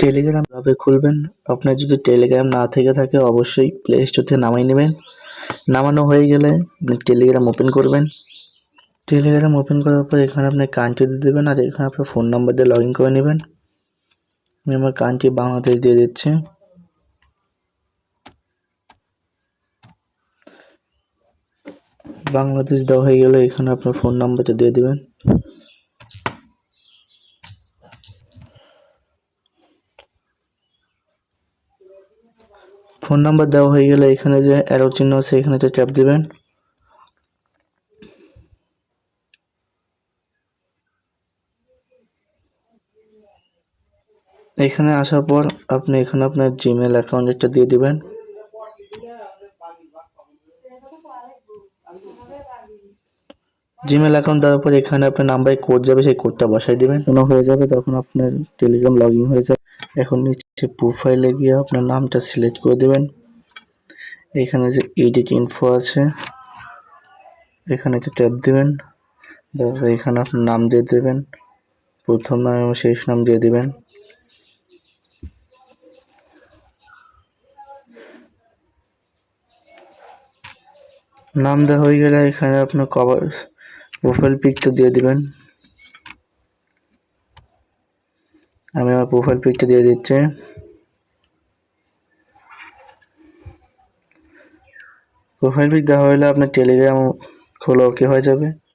Telegram কিভাবে খুলবেন? আপনার যদি টেলিগ্রাম না থেকে থাকে অবশ্যই প্লে স্টোর থেকে নামিয়ে নেবেন। নামানো হয়ে গেলে আপনি টেলিগ্রাম ওপেন করবেন। টেলিগ্রাম ওপেন করার পর এখানে আপনি কান্ট্রি দিয়ে দেবেন আর এখানে আপনার ফোন নাম্বার দিয়ে লগ ইন করে নেবেন। আমি আমার কান্ট্রি বাংলাদেশ দিয়ে দিচ্ছি। বাংলাদেশ দেওয়া হয়ে গেলে এখানে আপনার ফোন নাম্বারটা দিয়ে দেবেন। ফোন নাম্বার দেওয়া হয়ে গেলে এখানে যে অ্যারো চিহ্ন আছে এখানেতে ট্যাপ দিবেন। এখানে আসার পর আপনি এখানে আপনার জিমেল অ্যাকাউন্ট একটা দিয়ে দিবেন। জিমেল অ্যাকাউন্ট দেওয়ার পর এখানে আপনার নাম্বারে কোড যাবে, সেই কোডটা বসাই দিবেন। হয়ে যাবে তখন আপনার টেলিগ্রাম লগ ইন হয়ে যাবে। এখন নিচে প্রোফাইলে গিয়ে আপনার নামটা সিলেক্ট করে দেবেন। এখানে যে এডিট ইনফো আছে এখানে ট্যাপ দিবেন। তারপর এখানে আপনার নাম দিয়ে দেবেন, প্রথম নাম এবং শেষ নাম দিয়ে দিবেন। নাম দেওয়া হয়ে গেলে এখানে আপনার কভার প্রোফাইল পিকটা দিয়ে দিবেন। আমি আমার প্রোফাইল পিকটা দিয়ে দিচ্ছি। প্রোফাইল পিক দেওয়া হলে আপনার টেলিগ্রাম খোলা ওকে হয়ে যাবে।